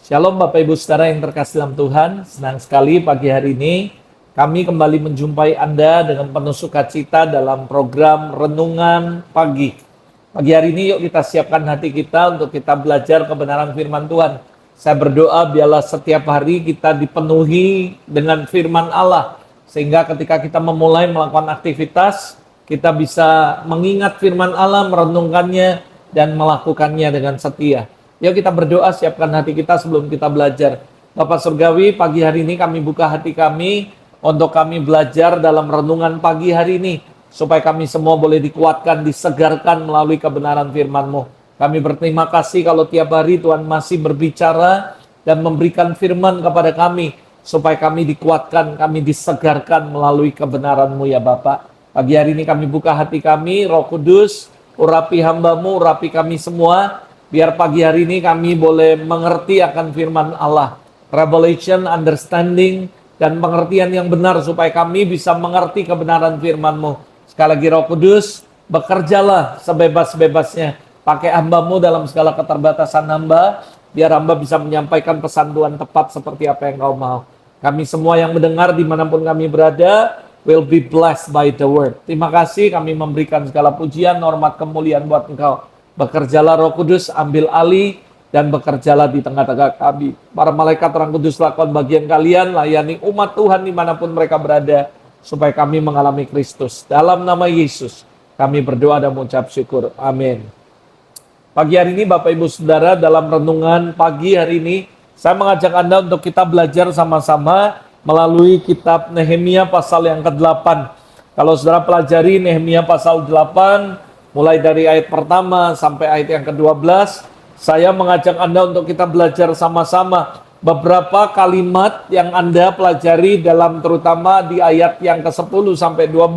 Shalom Bapak Ibu Saudara yang terkasih dalam Tuhan. Senang sekali pagi hari ini kami kembali menjumpai Anda dengan penuh sukacita dalam program Renungan Pagi. Pagi hari ini yuk kita siapkan hati kita untuk kita belajar kebenaran firman Tuhan. Saya berdoa biarlah setiap hari kita dipenuhi dengan firman Allah. Sehingga ketika kita memulai melakukan aktivitas, kita bisa mengingat firman Allah, merenungkannya, dan melakukannya dengan setia. Yuk kita berdoa, siapkan hati kita sebelum kita belajar. Bapak Surgawi, pagi hari ini kami buka hati kami untuk kami belajar dalam renungan pagi hari ini. Supaya kami semua boleh dikuatkan, disegarkan melalui kebenaran firman-Mu. Kami berterima kasih kalau tiap hari Tuhan masih berbicara dan memberikan firman kepada kami. Supaya kami dikuatkan, kami disegarkan melalui kebenaran-Mu ya Bapak. Pagi hari ini kami buka hati kami, Roh Kudus, urapi hamba-Mu, urapi kami semua. Biar pagi hari ini kami boleh mengerti akan firman Allah. Revelation, understanding, dan pengertian yang benar supaya kami bisa mengerti kebenaran firman-Mu. Sekali lagi Roh Kudus, bekerjalah sebebas-bebasnya. Pakai hamba-Mu dalam segala keterbatasan hamba, biar hamba bisa menyampaikan pesan Tuhan tepat seperti apa yang Kau mau. Kami semua yang mendengar dimanapun kami berada, will be blessed by the word. Terima kasih, kami memberikan segala pujian, hormat, kemuliaan buat Engkau. Bekerjalah Roh Kudus, ambil alih, dan bekerjalah di tengah-tengah kami. Para malaikat Roh Kudus lakukan bagian kalian, layani umat Tuhan dimanapun mereka berada, supaya kami mengalami Kristus. Dalam nama Yesus, kami berdoa dan mengucap syukur. Amin. Pagi hari ini Bapak Ibu Saudara, dalam renungan pagi hari ini, saya mengajak Anda untuk kita belajar sama-sama melalui kitab Nehemia pasal yang ke-8. Kalau Saudara pelajari Nehemia pasal 8, mulai dari ayat pertama sampai ayat yang ke-12, saya mengajak Anda untuk kita belajar sama-sama beberapa kalimat yang Anda pelajari dalam terutama di ayat yang ke-10 sampai 12.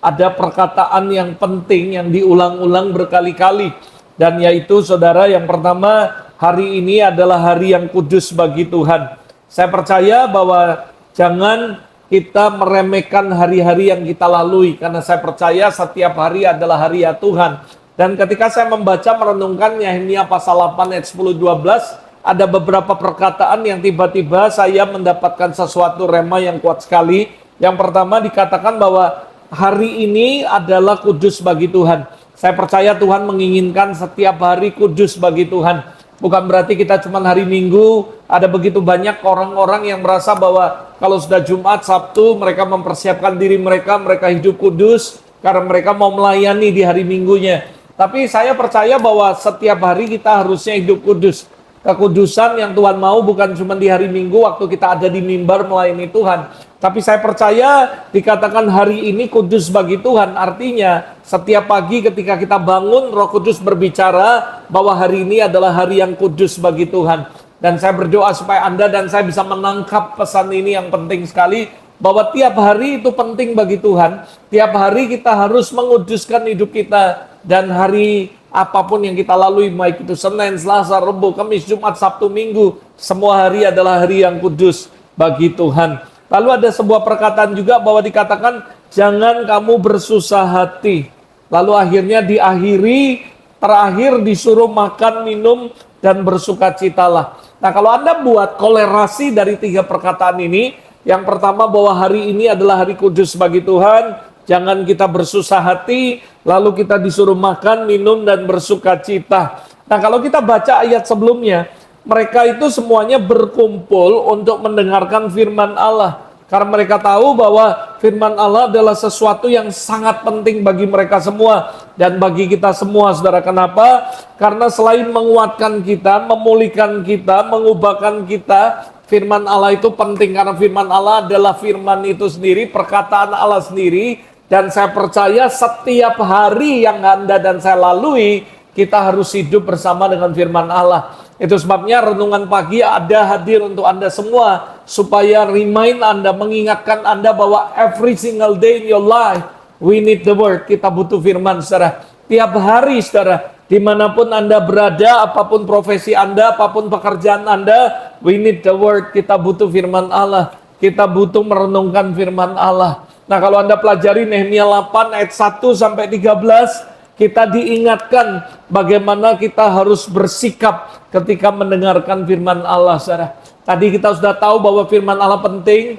Ada perkataan yang penting yang diulang-ulang berkali-kali. Dan yaitu saudara, yang pertama, hari ini adalah hari yang kudus bagi Tuhan. Saya percaya bahwa jangan kita meremehkan hari-hari yang kita lalui, karena saya percaya setiap hari adalah hari ya Tuhan. Dan ketika saya membaca merenungkan Nehemia pasal 8 ayat 10-12, ada beberapa perkataan yang tiba-tiba saya mendapatkan sesuatu rema yang kuat sekali. Yang pertama dikatakan bahwa hari ini adalah kudus bagi Tuhan. Saya percaya Tuhan menginginkan setiap hari kudus bagi Tuhan. Bukan berarti kita cuma hari Minggu, ada begitu banyak orang-orang yang merasa bahwa kalau sudah Jumat, Sabtu, mereka mempersiapkan diri mereka, mereka hidup kudus, karena mereka mau melayani di hari Minggunya. Tapi saya percaya bahwa setiap hari kita harusnya hidup kudus. Kekudusan yang Tuhan mau bukan cuma di hari Minggu waktu kita ada di mimbar melayani Tuhan. Tapi saya percaya dikatakan hari ini kudus bagi Tuhan. Artinya setiap pagi ketika kita bangun, Roh Kudus berbicara bahwa hari ini adalah hari yang kudus bagi Tuhan. Dan saya berdoa supaya Anda dan saya bisa menangkap pesan ini yang penting sekali. Bahwa tiap hari itu penting bagi Tuhan. Tiap hari kita harus menguduskan hidup kita. Dan hari apapun yang kita lalui, baik itu Senin, Selasa, Rabu, Kamis, Jumat, Sabtu, Minggu, semua hari adalah hari yang kudus bagi Tuhan. Lalu ada sebuah perkataan juga bahwa dikatakan, jangan kamu bersusah hati. Lalu akhirnya diakhiri, terakhir disuruh makan, minum, dan bersukacitalah. Nah, kalau Anda buat kolerasi dari tiga perkataan ini, yang pertama bahwa hari ini adalah hari kudus bagi Tuhan, jangan kita bersusah hati, lalu kita disuruh makan, minum, dan bersukacita. Nah, kalau kita baca ayat sebelumnya, mereka itu semuanya berkumpul untuk mendengarkan firman Allah. Karena mereka tahu bahwa firman Allah adalah sesuatu yang sangat penting bagi mereka semua. Dan bagi kita semua, saudara. Kenapa? Karena selain menguatkan kita, memulihkan kita, mengubahkan kita, firman Allah itu penting. Karena firman Allah adalah firman itu sendiri, perkataan Allah sendiri. Dan saya percaya setiap hari yang Anda dan saya lalui, kita harus hidup bersama dengan firman Allah. Itu sebabnya renungan pagi ada hadir untuk Anda semua, supaya remind Anda, mengingatkan Anda bahwa every single day in your life, we need the word. Kita butuh firman, saudara. Tiap hari, saudara, dimanapun Anda berada, apapun profesi Anda, apapun pekerjaan Anda, we need the word. Kita butuh firman Allah. Kita butuh merenungkan firman Allah. Nah, kalau Anda pelajari Nehemia 8 ayat 1 sampai 13, kita diingatkan bagaimana kita harus bersikap ketika mendengarkan firman Allah, saudara. Tadi kita sudah tahu bahwa firman Allah penting,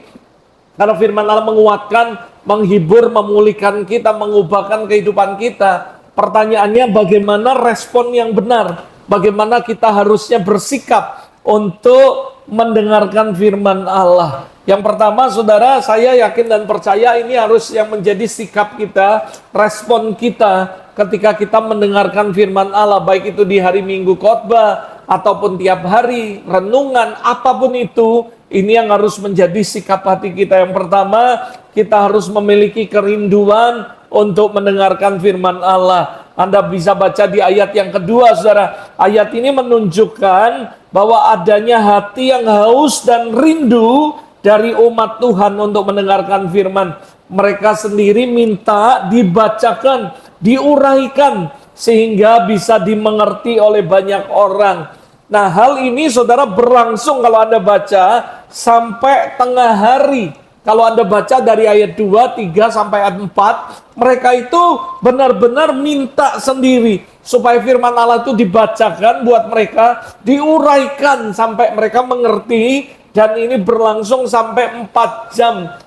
karena firman Allah menguatkan, menghibur, memulihkan kita, mengubahkan kehidupan kita. Pertanyaannya bagaimana respon yang benar? Bagaimana kita harusnya bersikap untuk mendengarkan firman Allah? Yang pertama, saudara, saya yakin dan percaya ini harus yang menjadi sikap kita, respon kita ketika kita mendengarkan firman Allah, baik itu di hari Minggu khotbah ataupun tiap hari renungan, apapun itu, ini yang harus menjadi sikap hati kita. Yang pertama, kita harus memiliki kerinduan untuk mendengarkan firman Allah. Anda bisa baca di ayat yang kedua, saudara. Ayat ini menunjukkan bahwa adanya hati yang haus dan rindu dari umat Tuhan untuk mendengarkan firman. Mereka sendiri minta dibacakan, diuraikan, sehingga bisa dimengerti oleh banyak orang. Nah, hal ini saudara berlangsung kalau Anda baca sampai tengah hari. Kalau Anda baca dari ayat 2, 3 sampai ayat 4, mereka itu benar-benar minta sendiri supaya firman Allah itu dibacakan buat mereka, diuraikan sampai mereka mengerti, dan ini berlangsung sampai 4 jam.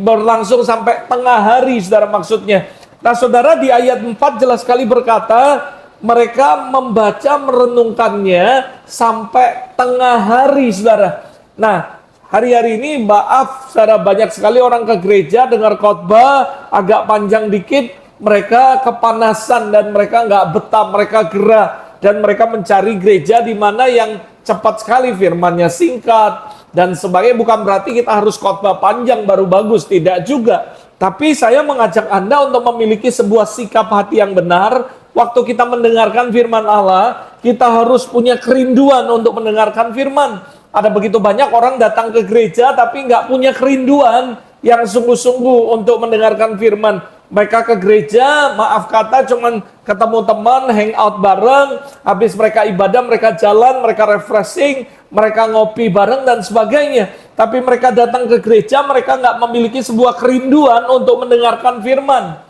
Berlangsung sampai tengah hari, saudara, maksudnya. Nah, saudara, di ayat 4 jelas sekali berkata, mereka membaca merenungkannya sampai tengah hari, saudara. Nah, hari-hari ini maaf, saudara, banyak sekali orang ke gereja dengar khotbah agak panjang dikit, mereka kepanasan dan mereka nggak betah, mereka gerah, dan mereka mencari gereja di mana yang cepat sekali, firmannya singkat dan sebagainya. Bukan berarti kita harus khotbah panjang baru bagus, tidak juga. Tapi saya mengajak Anda untuk memiliki sebuah sikap hati yang benar. Waktu kita mendengarkan firman Allah, kita harus punya kerinduan untuk mendengarkan firman. Ada begitu banyak orang datang ke gereja tapi nggak punya kerinduan yang sungguh-sungguh untuk mendengarkan firman. Mereka ke gereja, maaf kata, cuman ketemu teman, hangout bareng, habis mereka ibadah, mereka jalan, mereka refreshing, mereka ngopi bareng dan sebagainya. Tapi mereka datang ke gereja, mereka nggak memiliki sebuah kerinduan untuk mendengarkan firman.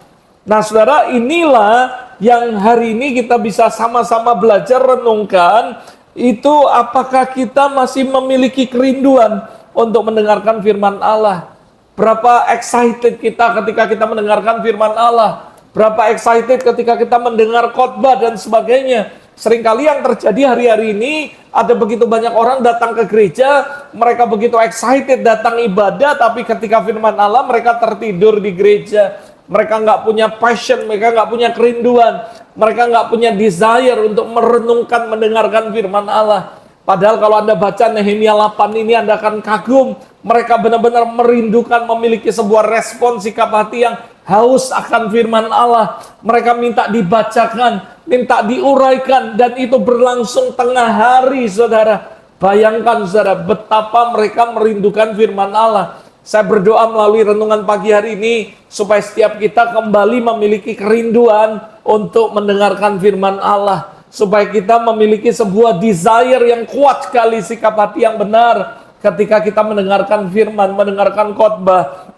Nah, saudara, inilah yang hari ini kita bisa sama-sama belajar renungkan, itu apakah kita masih memiliki kerinduan untuk mendengarkan firman Allah. Berapa excited kita ketika kita mendengarkan firman Allah. Berapa excited ketika kita mendengar khotbah dan sebagainya. Seringkali yang terjadi hari-hari ini, ada begitu banyak orang datang ke gereja, mereka begitu excited datang ibadah, tapi ketika firman Allah mereka tertidur di gereja. Mereka nggak punya passion, mereka nggak punya kerinduan, mereka nggak punya desire untuk merenungkan, mendengarkan firman Allah. Padahal kalau Anda baca Nehemia 8 ini, Anda akan kagum. Mereka benar-benar merindukan, memiliki sebuah respon sikap hati yang haus akan firman Allah. Mereka minta dibacakan, minta diuraikan, dan itu berlangsung tengah hari, saudara. Bayangkan, saudara, betapa mereka merindukan firman Allah. Saya berdoa melalui renungan pagi hari ini, supaya setiap kita kembali memiliki kerinduan untuk mendengarkan firman Allah. Supaya kita memiliki sebuah desire yang kuat sekali, sikap hati yang benar. Ketika kita mendengarkan firman, mendengarkan khotbah,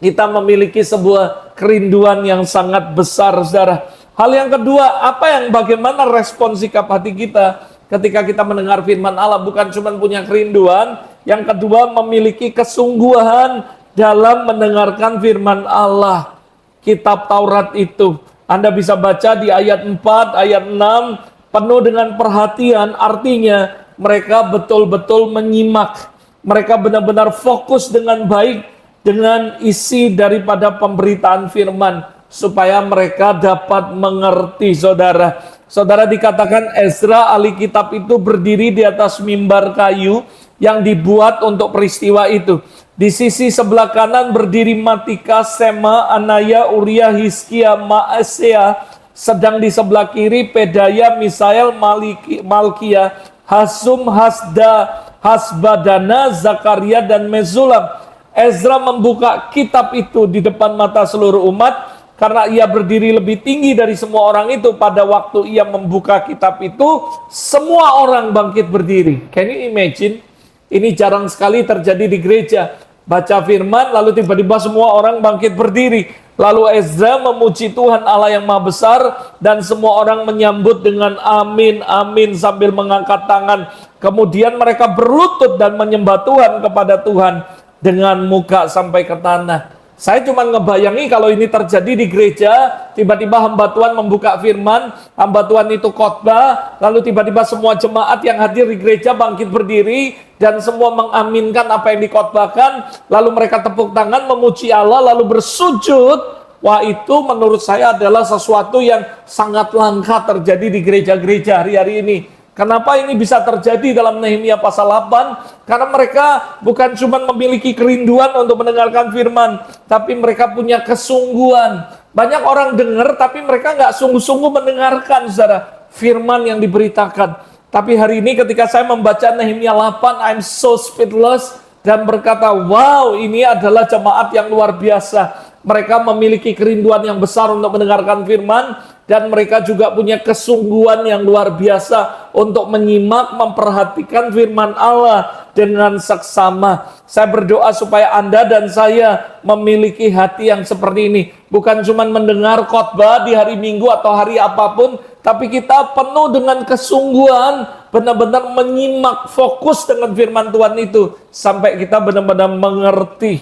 kita memiliki sebuah kerinduan yang sangat besar, saudara. Hal yang kedua, bagaimana respon sikap hati kita ketika kita mendengar firman Allah? Bukan cuma punya kerinduan, yang kedua memiliki kesungguhan dalam mendengarkan firman Allah. Kitab Taurat itu, Anda bisa baca di ayat 4, ayat 6, penuh dengan perhatian, artinya mereka betul-betul menyimak. Mereka benar-benar fokus dengan baik dengan isi daripada pemberitaan firman, supaya mereka dapat mengerti, saudara. Saudara, dikatakan Ezra ahli kitab itu berdiri di atas mimbar kayu yang dibuat untuk peristiwa itu. Di sisi sebelah kanan berdiri Matika, Sema, Anaya, Uriah, Hizkia, Maasea. Sedang di sebelah kiri Pedaya, Misael, Malkia, Hasum, Hasda, Hasbadana, Zakaria, dan Mesulam. Ezra membuka kitab itu di depan mata seluruh umat, karena ia berdiri lebih tinggi dari semua orang itu. Pada waktu ia membuka kitab itu, semua orang bangkit berdiri. Can you imagine? Ini jarang sekali terjadi di gereja. Baca firman, lalu tiba-tiba semua orang bangkit berdiri. Lalu Ezra memuji Tuhan Allah yang Maha Besar, dan semua orang menyambut dengan amin, amin sambil mengangkat tangan. Kemudian mereka berlutut dan menyembah Tuhan kepada Tuhan dengan muka sampai ke tanah. Saya cuma ngebayangi kalau ini terjadi di gereja, tiba-tiba hamba Tuhan membuka firman, hamba Tuhan itu khotbah, lalu tiba-tiba semua jemaat yang hadir di gereja bangkit berdiri, dan semua mengaminkan apa yang dikhotbahkan, lalu mereka tepuk tangan memuji Allah, lalu bersujud. Wah, itu menurut saya adalah sesuatu yang sangat langka terjadi di gereja-gereja hari-hari ini. Kenapa ini bisa terjadi dalam Nehemia pasal 8? Karena mereka bukan cuma memiliki kerinduan untuk mendengarkan firman, tapi mereka punya kesungguhan. Banyak orang dengar, tapi mereka nggak sungguh-sungguh mendengarkan, saudara, firman yang diberitakan. Tapi hari ini ketika saya membaca Nehemia 8, I'm so speechless, dan berkata, wow, ini adalah jemaat yang luar biasa. Mereka memiliki kerinduan yang besar untuk mendengarkan firman, dan mereka juga punya kesungguhan yang luar biasa untuk menyimak, memperhatikan firman Allah dengan seksama. Saya berdoa supaya Anda dan saya memiliki hati yang seperti ini. Bukan cuma mendengar khotbah di hari Minggu atau hari apapun, tapi kita penuh dengan kesungguhan, benar-benar menyimak, fokus dengan firman Tuhan itu, sampai kita benar-benar mengerti.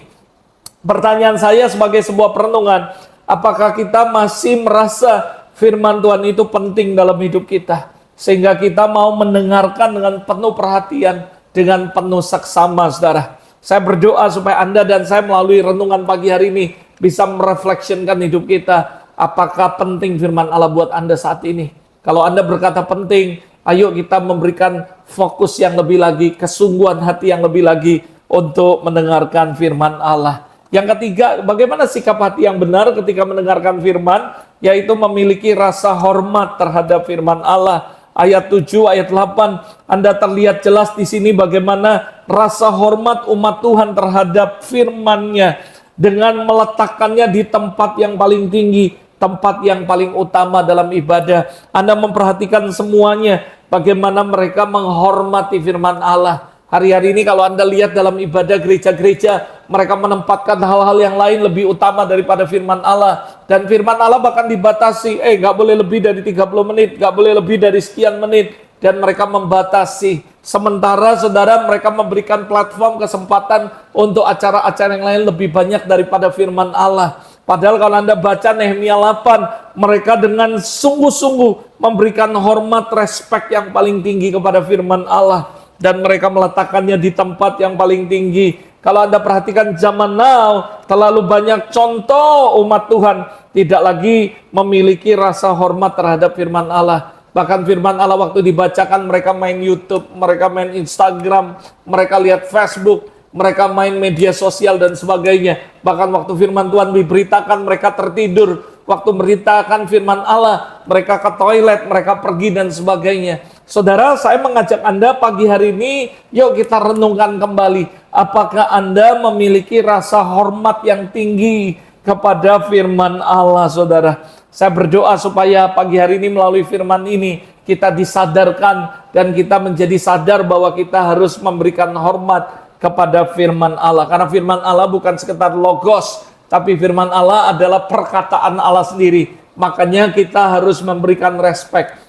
Pertanyaan saya sebagai sebuah perenungan, apakah kita masih merasa firman Tuhan itu penting dalam hidup kita, sehingga kita mau mendengarkan dengan penuh perhatian, dengan penuh seksama, saudara. Saya berdoa supaya Anda dan saya melalui renungan pagi hari ini bisa merefleksikan hidup kita. Apakah penting firman Allah buat Anda saat ini? Kalau Anda berkata penting, ayo kita memberikan fokus yang lebih lagi, kesungguhan hati yang lebih lagi untuk mendengarkan firman Allah. Yang ketiga, bagaimana sikap hati yang benar ketika mendengarkan firman, yaitu memiliki rasa hormat terhadap firman Allah. Ayat 7, ayat 8, Anda terlihat jelas di sini bagaimana rasa hormat umat Tuhan terhadap firman-Nya dengan meletakkannya di tempat yang paling tinggi, tempat yang paling utama dalam ibadah. Anda memperhatikan semuanya, bagaimana mereka menghormati firman Allah. Hari-hari ini kalau Anda lihat dalam ibadah gereja-gereja, mereka menempatkan hal-hal yang lain lebih utama daripada firman Allah. Dan firman Allah bahkan dibatasi, gak boleh lebih dari 30 menit, gak boleh lebih dari sekian menit. Dan mereka membatasi. Sementara saudara, mereka memberikan platform, kesempatan untuk acara-acara yang lain lebih banyak daripada firman Allah. Padahal kalau Anda baca Nehemia 8, mereka dengan sungguh-sungguh memberikan hormat, respek yang paling tinggi kepada firman Allah. Dan mereka meletakkannya di tempat yang paling tinggi. Kalau Anda perhatikan zaman now, terlalu banyak contoh umat Tuhan tidak lagi memiliki rasa hormat terhadap firman Allah. Bahkan firman Allah waktu dibacakan, mereka main YouTube, mereka main Instagram, mereka lihat Facebook, mereka main media sosial dan sebagainya. Bahkan waktu firman Tuhan diberitakan, mereka tertidur. Waktu memberitakan firman Allah, mereka ke toilet, mereka pergi dan sebagainya. Saudara, saya mengajak Anda pagi hari ini, yuk kita renungkan kembali. Apakah Anda memiliki rasa hormat yang tinggi kepada firman Allah, saudara? Saya berdoa supaya pagi hari ini melalui firman ini, kita disadarkan dan kita menjadi sadar bahwa kita harus memberikan hormat kepada firman Allah. Karena firman Allah bukan sekedar logos, tapi firman Allah adalah perkataan Allah sendiri. Makanya kita harus memberikan respek,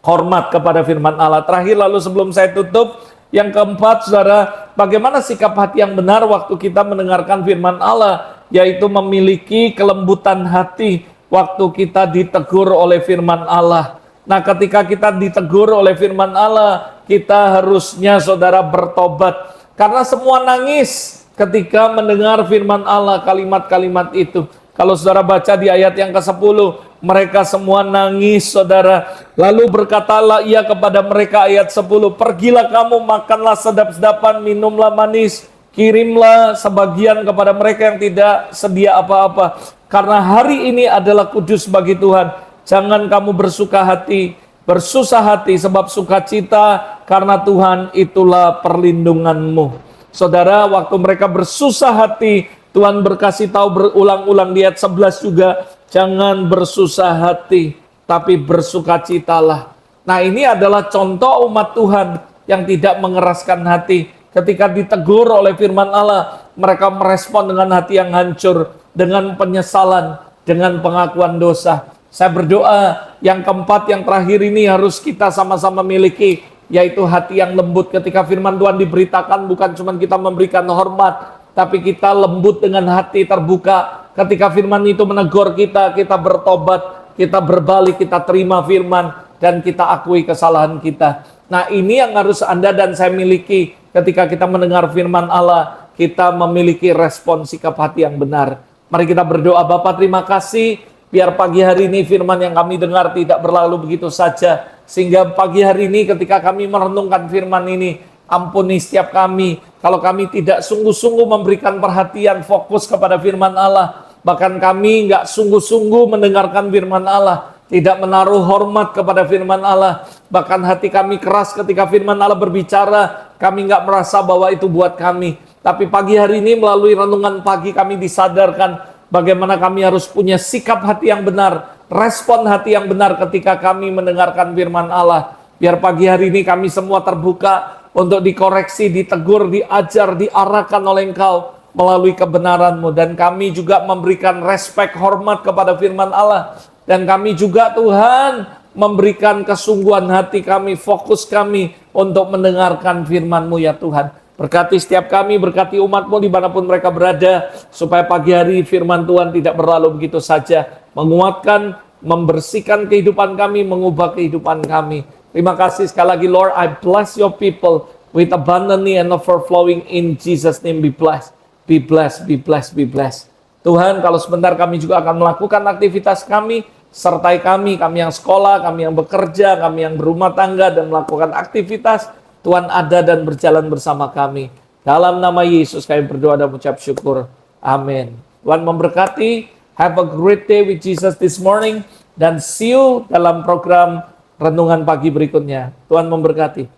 hormat kepada firman Allah. Terakhir, lalu sebelum saya tutup, yang keempat, saudara, bagaimana sikap hati yang benar waktu kita mendengarkan firman Allah, yaitu memiliki kelembutan hati waktu kita ditegur oleh firman Allah. Nah, ketika kita ditegur oleh firman Allah, kita harusnya, saudara, bertobat. Karena semua nangis ketika mendengar firman Allah, kalimat-kalimat itu. Kalau saudara baca di ayat yang ke-10, mereka semua nangis, saudara. Lalu berkatalah ia kepada mereka, ayat 10, pergilah kamu, makanlah sedap-sedapan, minumlah manis, kirimlah sebagian kepada mereka yang tidak sedia apa-apa. Karena hari ini adalah kudus bagi Tuhan. Jangan kamu bersuka hati, bersusah hati, sebab sukacita karena Tuhan itulah perlindunganmu. Saudara, waktu mereka bersusah hati, Tuhan berkasih tahu berulang-ulang di ayat 11 juga, jangan bersusah hati, tapi bersukacitalah. Nah, ini adalah contoh umat Tuhan yang tidak mengeraskan hati. Ketika ditegur oleh firman Allah, mereka merespon dengan hati yang hancur. dengan penyesalan, dengan pengakuan dosa. Saya berdoa yang keempat, yang terakhir ini harus kita sama-sama miliki, yaitu hati yang lembut. Ketika firman Tuhan diberitakan, bukan cuma kita memberikan hormat, tapi kita lembut dengan hati terbuka. Ketika firman itu menegur kita, kita bertobat, kita berbalik, kita terima firman, dan kita akui kesalahan kita. Nah, ini yang harus Anda dan saya miliki ketika kita mendengar firman Allah. Kita memiliki respon sikap hati yang benar. Mari kita berdoa. Bapa, terima kasih. Biar pagi hari ini firman yang kami dengar tidak berlalu begitu saja. Sehingga pagi hari ini ketika kami merenungkan firman ini, ampuni setiap kami. Kalau kami tidak sungguh-sungguh memberikan perhatian, fokus kepada firman Allah. Bahkan kami nggak sungguh-sungguh mendengarkan firman Allah. Tidak menaruh hormat kepada firman Allah. Bahkan hati kami keras ketika firman Allah berbicara. Kami nggak merasa bahwa itu buat kami. Tapi pagi hari ini melalui renungan pagi kami disadarkan bagaimana kami harus punya sikap hati yang benar, respon hati yang benar ketika kami mendengarkan firman Allah. Biar pagi hari ini kami semua terbuka untuk dikoreksi, ditegur, diajar, diarahkan oleh Engkau melalui kebenaran-Mu. Dan kami juga memberikan respek, hormat kepada firman Allah. Dan kami juga Tuhan memberikan kesungguhan hati kami, fokus kami untuk mendengarkan firman-Mu ya Tuhan. Berkati setiap kami, berkati umat-Mu dimanapun mereka berada, supaya pagi hari firman Tuhan tidak berlalu begitu saja, menguatkan, membersihkan kehidupan kami, mengubah kehidupan kami. Terima kasih sekali lagi Lord, I bless your people with abundantly and overflowing in Jesus' name. Be blessed, be blessed, be blessed, be blessed. Tuhan, kalau sebentar kami juga akan melakukan aktivitas kami, sertai kami yang sekolah, kami yang bekerja, kami yang berumah tangga dan melakukan aktivitas, Tuhan ada dan berjalan bersama kami. Dalam nama Yesus kami berdoa dan mengucap syukur. Amin. Tuhan memberkati. Have a great day with Jesus this morning. Dan see you dalam program Renungan Pagi berikutnya. Tuhan memberkati.